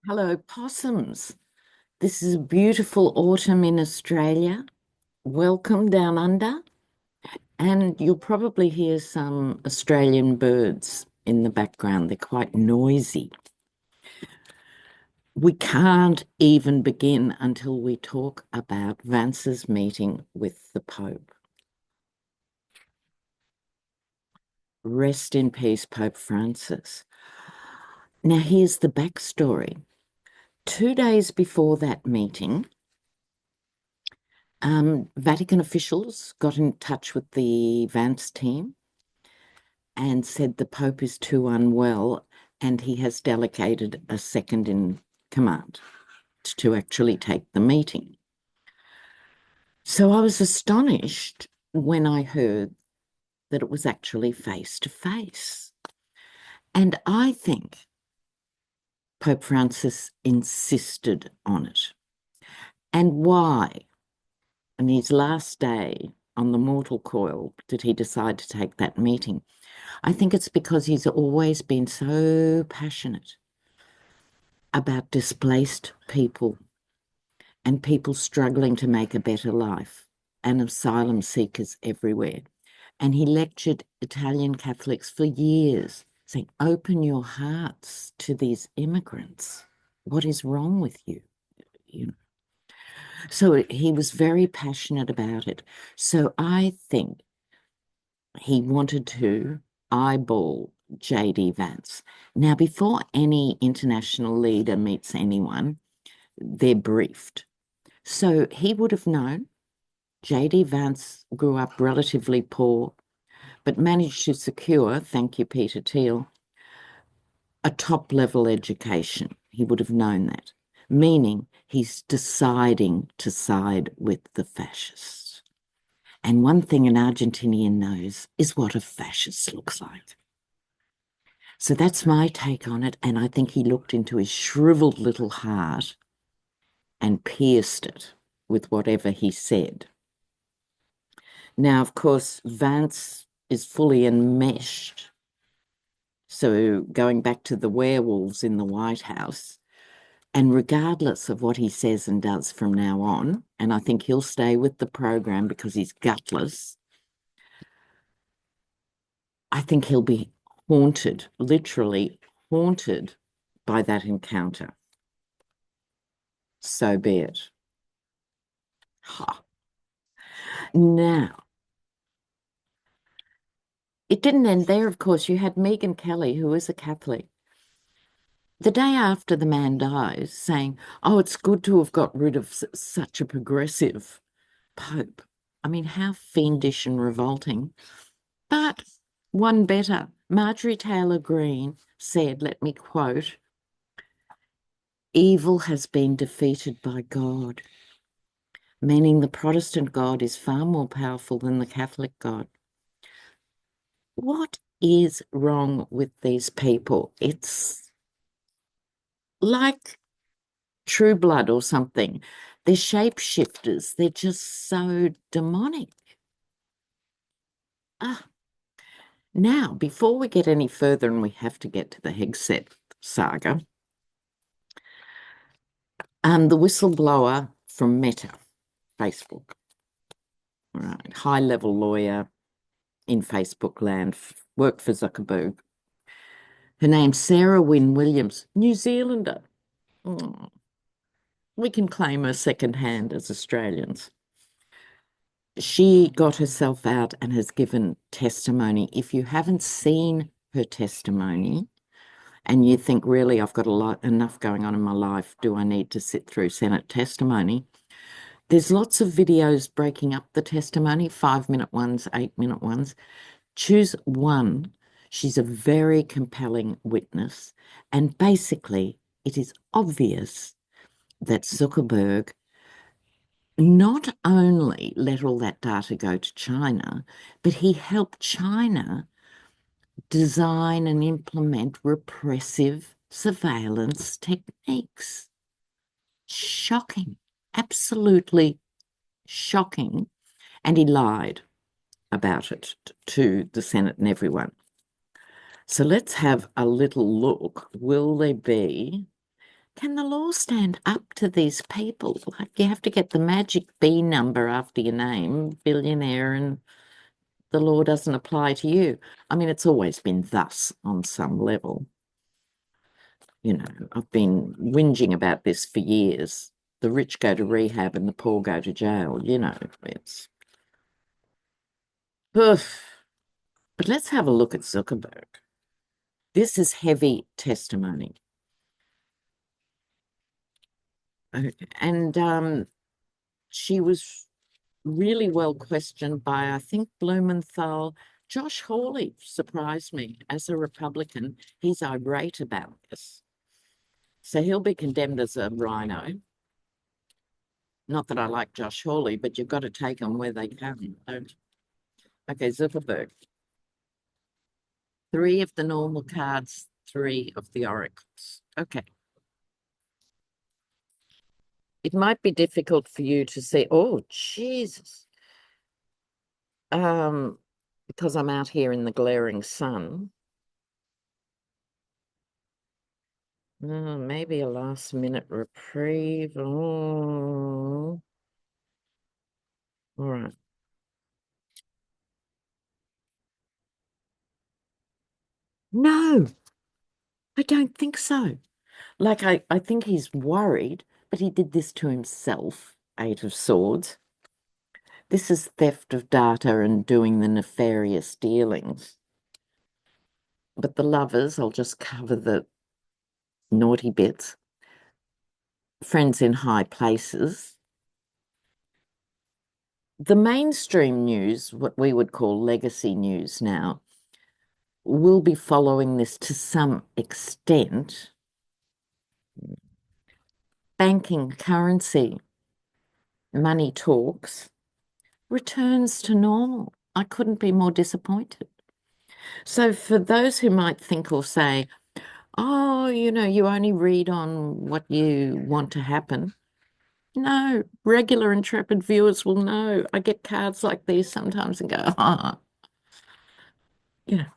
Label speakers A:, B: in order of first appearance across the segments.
A: Hello, possums. This is a beautiful autumn in Australia. Welcome down under. And you'll probably hear some Australian birds in the background. They're quite noisy. We can't even begin until we talk about Vance's meeting with the Pope. Rest in peace, Pope Francis. Now, here's the backstory. 2 days before that meeting, Vatican officials got in touch with the Vance team and said the Pope is too unwell and he has delegated a second in command to actually take the meeting. So I was astonished when I heard that it was actually face to face. And I think Pope Francis insisted on it. And why? On his last day on the mortal coil did he decide to take that meeting? I think it's because he's always been so passionate about displaced people and people struggling to make a better life and asylum seekers everywhere. And he lectured Italian Catholics for years, saying, open your hearts to these immigrants. What is wrong with you? You know. So he was very passionate about it. So I think he wanted to eyeball J.D. Vance. Now, before any international leader meets anyone, they're briefed. So he would have known J.D. Vance grew up relatively poor, but managed to secure, thank you, Peter Thiel, a top-level education. He would have known that, meaning he's deciding to side with the fascists. And one thing an Argentinian knows is what a fascist looks like. So that's my take on it. And I think he looked into his shriveled little heart and pierced it with whatever he said. Now, of course, Vance is fully enmeshed. So going back to the werewolves in the White House, and regardless of what he says and does from now on, and I think he'll stay with the program because he's gutless, I think he'll be haunted, literally haunted by that encounter. So be it. Ha. Now, it didn't end there, of course. You had Megyn Kelly, who is a Catholic, the day after the man dies, saying, oh, it's good to have got rid of such a progressive Pope. I mean, how fiendish and revolting. But one better, Marjorie Taylor Greene said, let me quote, evil has been defeated by God, meaning the Protestant God is far more powerful than the Catholic God. What is wrong with these people? It's like True Blood or something. They're shapeshifters. They're just so demonic. Ah, now, before we get any further, and we have to get to the Hegseth saga, the whistleblower from Meta, Facebook, right, high-level lawyer in Facebook land, worked for Zuckerberg. Her name's Sarah Wynne Williams, New Zealander. Oh, we can claim her secondhand as Australians. She got herself out and has given testimony. If you haven't seen her testimony and you think, really, I've got enough going on in my life, do I need to sit through Senate testimony? There's lots of videos breaking up the testimony, 5-minute ones, 8-minute ones. Choose one. She's a very compelling witness. And basically, it is obvious that Zuckerberg not only let all that data go to China, but he helped China design and implement repressive surveillance techniques. Shocking, absolutely shocking. And he lied about it to the Senate and everyone. So let's have a little look. Will there be, Can the law stand up to these people? Like you have to get the magic B number after your name, billionaire, and the law doesn't apply to you. I mean, it's always been thus on some level. You know, I've been whinging about this for years. The rich go to rehab and the poor go to jail. You know, it's. Ugh. But let's have a look at Zuckerberg. This is heavy testimony. And she was really well questioned by, I think, Blumenthal. Josh Hawley surprised me as a Republican. He's irate about this. So he'll be condemned as a rhino. Not that I like Josh Hawley, but you've got to take them where they come. Okay, Zuckerberg. 3 of the normal cards, 3 of the oracles. Okay. It might be difficult for you to see. Oh, Jesus. Because I'm out here in the glaring sun. Oh, maybe a last minute reprieve. Oh, all right. No, I don't think so. Like, I think he's worried, but he did this to himself. 8 of Swords. This is theft of data and doing the nefarious dealings. But the lovers, I'll just cover the naughty bits. Friends in high places. The mainstream news, what we would call legacy news now, will be following this to some extent. Banking, currency, money talks, returns to normal. I couldn't be more disappointed. So for those who might think or say, oh, you know, you only read on what you want to happen. No, regular intrepid viewers will know. I get cards like these sometimes and go, ah, you know.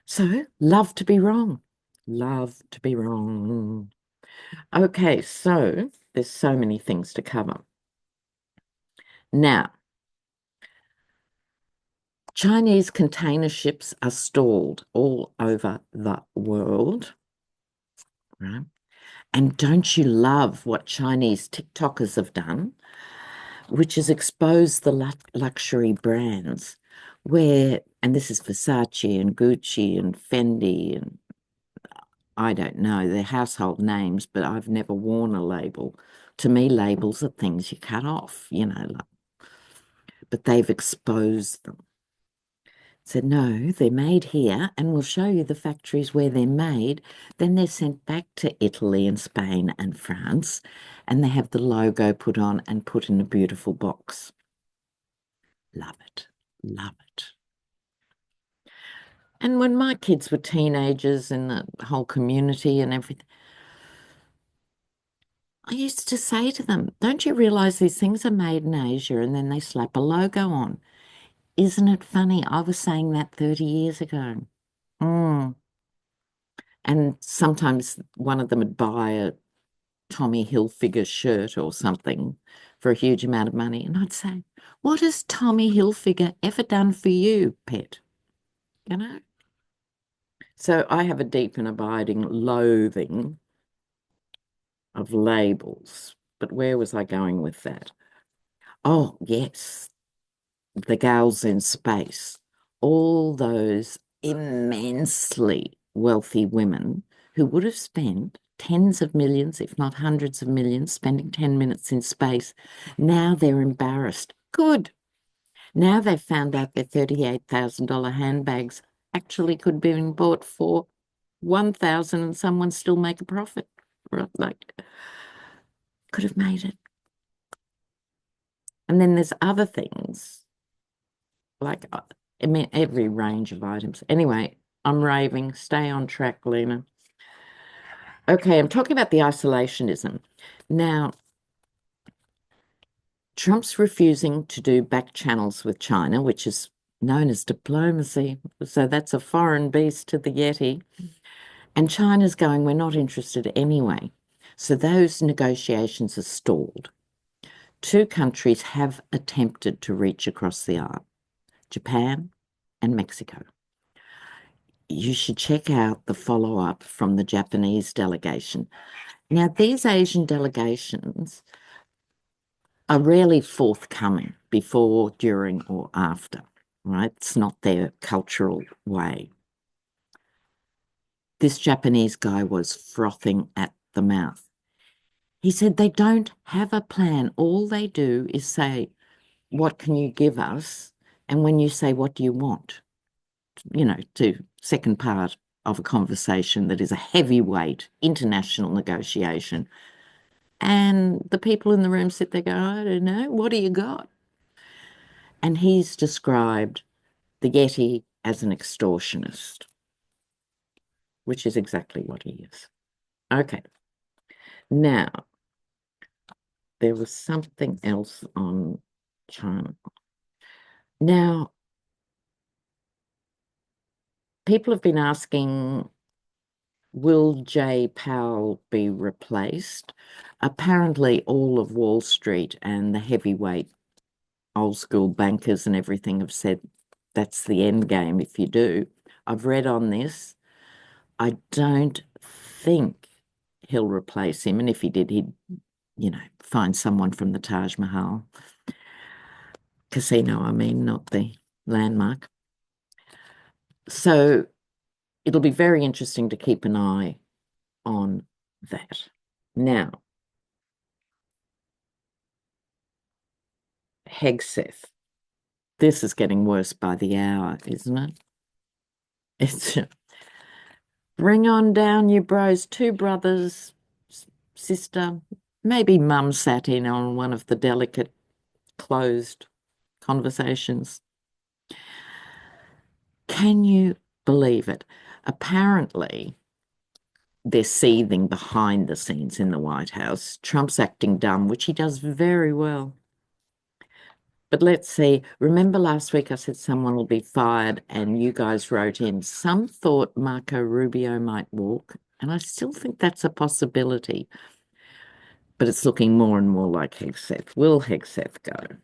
A: So love to be wrong. Love to be wrong. Okay, so there's so many things to cover. Now, Chinese container ships are stalled all over the world, right? And don't you love what Chinese TikTokers have done, which is expose the luxury brands where, and this is Versace and Gucci and Fendi and I don't know, they're household names, but I've never worn a label. To me, labels are things you cut off, you know, but they've exposed them. Said, no, they're made here, and we'll show you the factories where they're made. Then they're sent back to Italy and Spain and France, and they have the logo put on and put in a beautiful box. Love it. Love it. And when my kids were teenagers and the whole community and everything, I used to say to them, don't you realize these things are made in Asia and then they slap a logo on? Isn't it funny? I was saying that 30 years ago. Mm. And sometimes one of them would buy a Tommy Hilfiger shirt or something for a huge amount of money. And I'd say, what has Tommy Hilfiger ever done for you, pet? You know? So I have a deep and abiding loathing of labels. But where was I going with that? Oh, yes, the gals in space. All those immensely wealthy women who would have spent tens of millions, if not hundreds of millions, spending 10 minutes in space. Now they're embarrassed. Good. Now they've found out their $38,000 handbags actually could be bought for 1,000 and someone still make a profit. Right? Like, could have made it. And then there's other things, like, I mean, every range of items. Anyway, I'm raving. Stay on track, Lena. Okay, I'm talking about the isolationism. Now, Trump's refusing to do back channels with China, which is known as diplomacy. So that's a foreign beast to the Yeti. And China's going, we're not interested anyway. So those negotiations are stalled. Two countries have attempted to reach across the aisle, Japan and Mexico. You should check out the follow-up from the Japanese delegation. Now, these Asian delegations are rarely forthcoming before, during, or after, right? It's not their cultural way. This Japanese guy was frothing at the mouth. He said they don't have a plan. All they do is say, what can you give us? And when you say, what do you want? To second part of a conversation that is a heavyweight international negotiation. And the people in the room sit there going, I don't know, what do you got? And he's described the Yeti as an extortionist, which is exactly what he is. Okay. Now, there was something else on China. Now, people have been asking, will Jay Powell be replaced? Apparently, all of Wall Street and the heavyweight old school bankers and everything have said that's the end game if you do. I've read on this. I don't think he'll replace him. And if he did, he'd, find someone from the Taj Mahal casino, not the landmark. So it'll be very interesting to keep an eye on that. Now, Hegseth. This is getting worse by the hour, isn't it? It's bring on down, you bros. Two brothers, sister. Maybe mum sat in on one of the delicate closed conversations. Can you believe it? Apparently, they're seething behind the scenes in the White House. Trump's acting dumb, which he does very well. But let's see. Remember last week I said someone will be fired, and you guys wrote in, some thought Marco Rubio might walk, and I still think that's a possibility. But it's looking more and more like Hegseth. Will Hegseth go?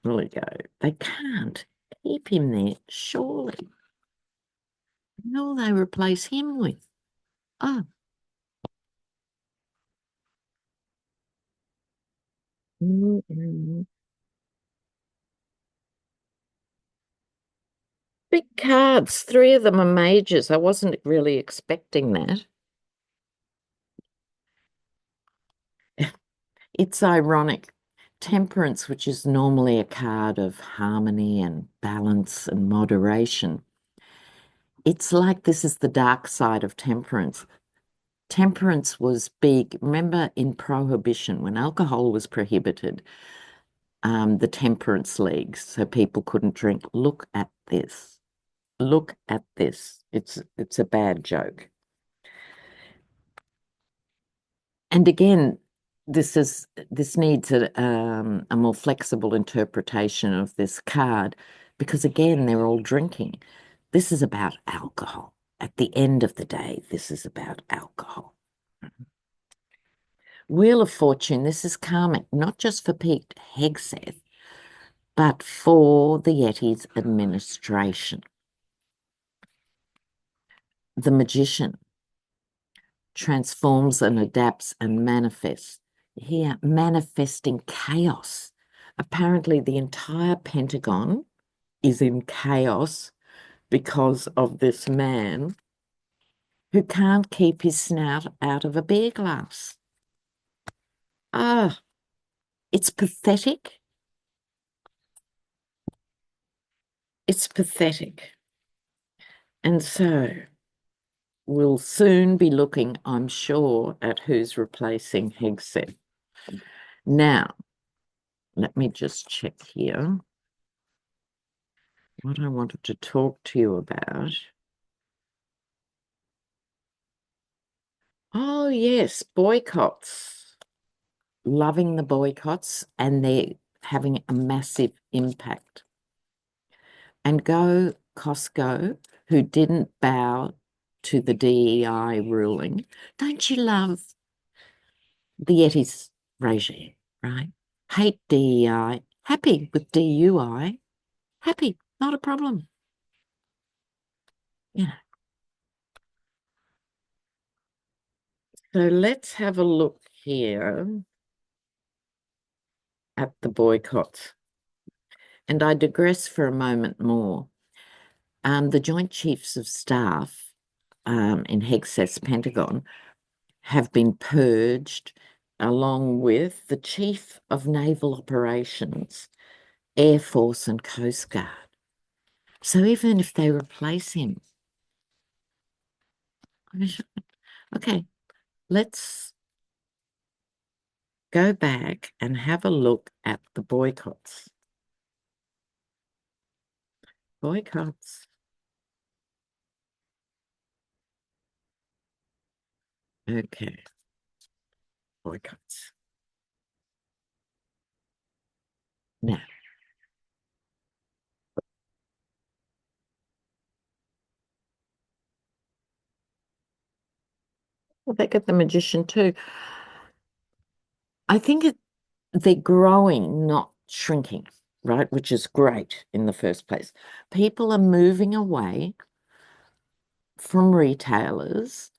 A: Will he go? They can't keep him there, surely. Who will they replace him with? Oh. Big cards, three of them are majors. I wasn't really expecting that. It's ironic. Temperance, which is normally a card of harmony and balance and moderation, it's like this is the dark side of temperance. Temperance was big. Remember in Prohibition, when alcohol was prohibited, the temperance leagues, so people couldn't drink. Look at this. Look at this. It's a bad joke. And again, this needs a more flexible interpretation of this card, because again, they're all drinking. This is about alcohol. At the end of the day, this is about alcohol. Wheel of Fortune, this is karmic, not just for Pete Hegseth, but for the Yeti's administration. The Magician transforms and adapts and manifests. Here, manifesting chaos. Apparently, the entire Pentagon is in chaos because of this man who can't keep his snout out of a beer glass. Ah, it's pathetic. It's pathetic. And so we'll soon be looking, I'm sure, at who's replacing Hegseth. Now, let me just check here what I wanted to talk to you about. Oh, yes, boycotts. Loving the boycotts, and they're having a massive impact. And go Costco, who didn't bow to the DEI ruling. Don't you love the Yetis regime, right? Hate DEI, happy with DUI, happy, not a problem. Yeah. So let's have a look here at the boycotts. And I digress for a moment more. The Joint Chiefs of Staff in Hegseth's Pentagon have been purged, along with the Chief of Naval Operations, Air Force and Coast Guard. So even if they replace him, okay, let's go back and have a look at the boycotts. Boycotts. Okay, boycotts. Now, well, they got the magician too. I think they're growing, not shrinking, right? Which is great in the first place. People are moving away from retailers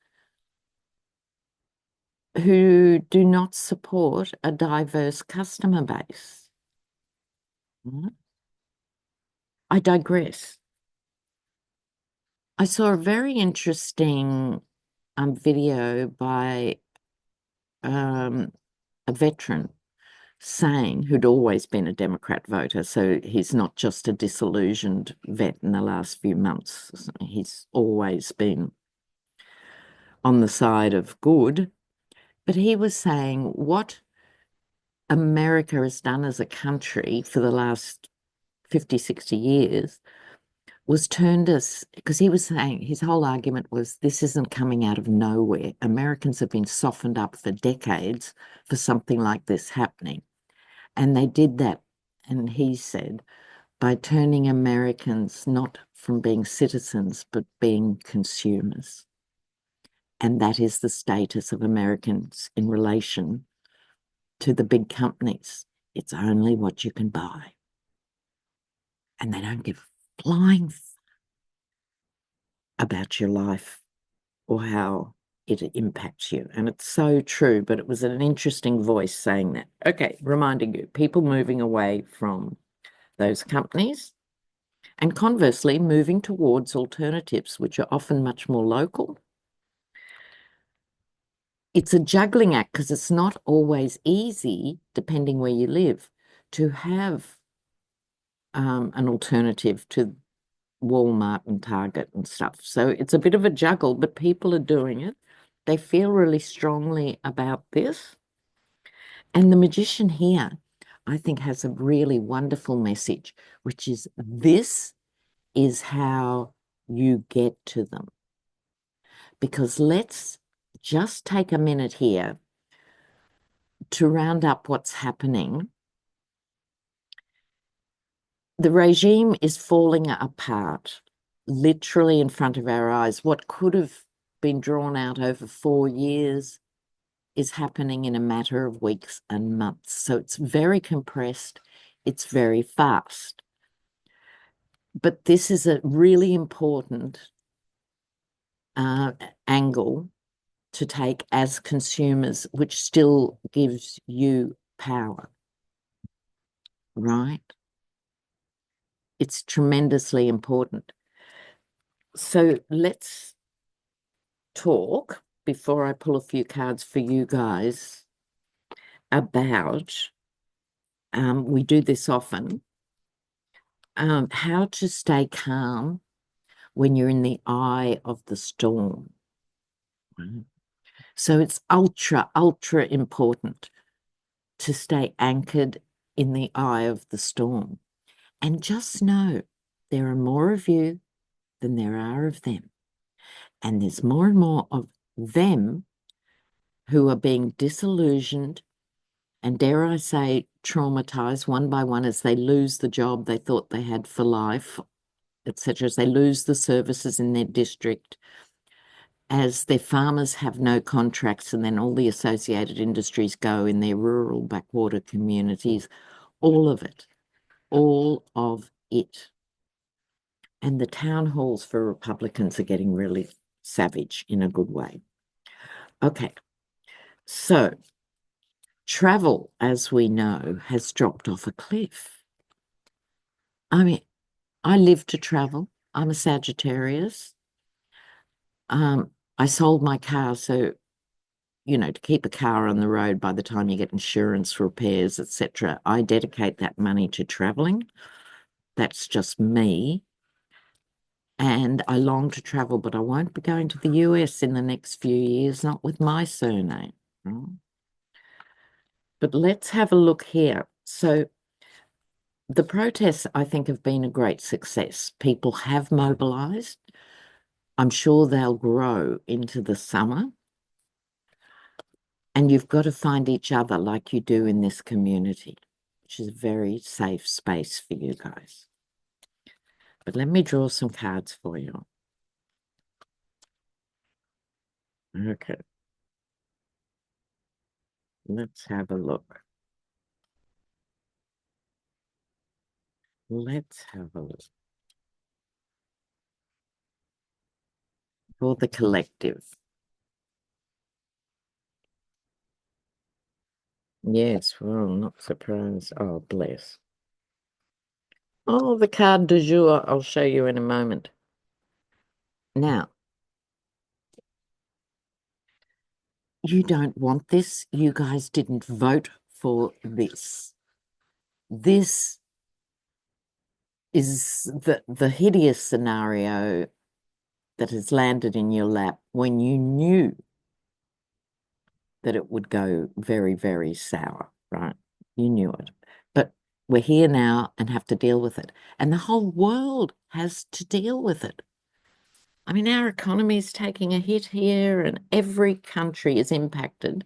A: who do not support a diverse customer base. I digress. I saw a very interesting video by a veteran saying, who'd always been a Democrat voter, so he's not just a disillusioned vet in the last few months. He's always been on the side of good. But he was saying what America has done as a country for the last 50, 60 years was turned us, because he was saying his whole argument was this isn't coming out of nowhere. Americans have been softened up for decades for something like this happening. And they did that, and he said, by turning Americans not from being citizens, but being consumers. And that is the status of Americans in relation to the big companies. It's only what you can buy. And they don't give a flying about your life or how it impacts you. And it's so true, but it was an interesting voice saying that. Okay, reminding you, people moving away from those companies and conversely moving towards alternatives, which are often much more local. It's a juggling act because it's not always easy, depending where you live, to have an alternative to Walmart and Target and stuff. So it's a bit of a juggle, but people are doing it. They feel really strongly about this. And the magician here, I think, has a really wonderful message, which is this is how you get to them. Because let's just take a minute here to round up what's happening. The regime is falling apart, literally in front of our eyes. What could have been drawn out over 4 years is happening in a matter of weeks and months. So it's very compressed, it's very fast. But this is a really important angle to take as consumers, which still gives you power, right? It's tremendously important. So let's talk, before I pull a few cards for you guys, about, we do this often, how to stay calm when you're in the eye of the storm. Right? So it's ultra, ultra important to stay anchored in the eye of the storm. And just know there are more of you than there are of them. And there's more and more of them who are being disillusioned and, dare I say, traumatized one by one as they lose the job they thought they had for life, etc., as they lose the services in their district, as their farmers have no contracts and then all the associated industries go in their rural backwater communities, all of it, all of it. And the town halls for Republicans are getting really savage in a good way. Okay, so travel, as we know, has dropped off a cliff. I mean, I live to travel. I'm a Sagittarius. I sold my car, so, you know, to keep a car on the road by the time you get insurance, repairs, etc. I dedicate that money to traveling. That's just me. And I long to travel, but I won't be going to the US in the next few years, not with my surname. But let's have a look here. So the protests, I think, have been a great success. People have mobilized. I'm sure they'll grow into the summer. And you've got to find each other like you do in this community, which is a very safe space for you guys. But let me draw some cards for you. Okay. Let's have a look. Let's have a look. For the collective. Yes, well, not surprised. Oh, bless. Oh, the card du jour, I'll show you in a moment. Now, you don't want this. You guys didn't vote for this. This is the hideous scenario that has landed in your lap when you knew that it would go very, very sour, right? You knew it. But we're here now and have to deal with it. And the whole world has to deal with it. I mean, our economy is taking a hit here and every country is impacted.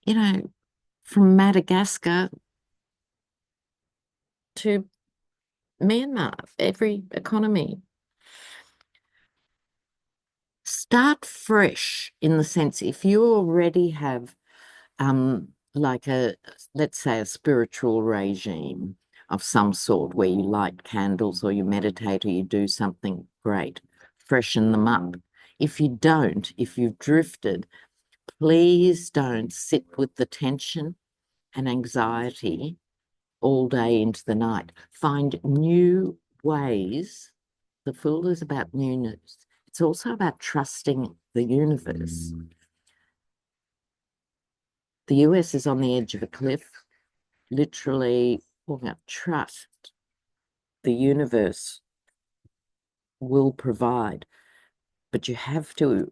A: You know, from Madagascar to Myanmar, every economy. Start fresh in the sense if you already have like let's say a spiritual regime of some sort where you light candles or you meditate or you do something great, freshen them up. If you don't, if you've drifted, please don't sit with the tension and anxiety all day into the night. Find new ways. The Fool is about newness. It's also about trusting the universe. The US is on the edge of a cliff, literally talking about trust. The universe will provide, but you have to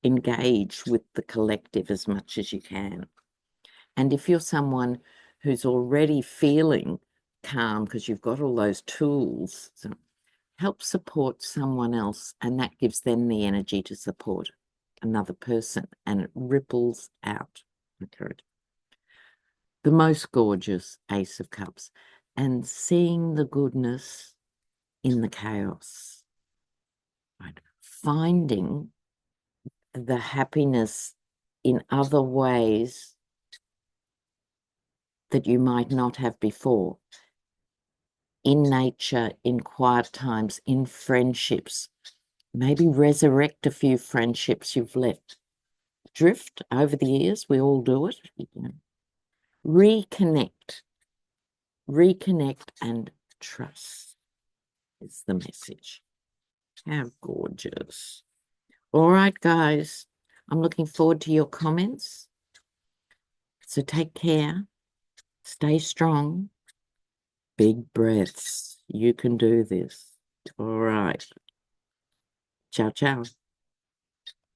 A: engage with the collective as much as you can. And if you're someone who's already feeling calm because you've got all those tools, so help support someone else, and that gives them the energy to support another person, and it ripples out. Okay. The most gorgeous Ace of Cups, and seeing the goodness in the chaos, right? Finding the happiness in other ways that you might not have before, in nature, in quiet times, in friendships. Maybe resurrect a few friendships you've let drift over the years. We all do it. You know. Reconnect and trust is the message. How gorgeous. All right, guys, I'm looking forward to your comments. So take care, stay strong, big breaths. You can do this. All right. Ciao, ciao.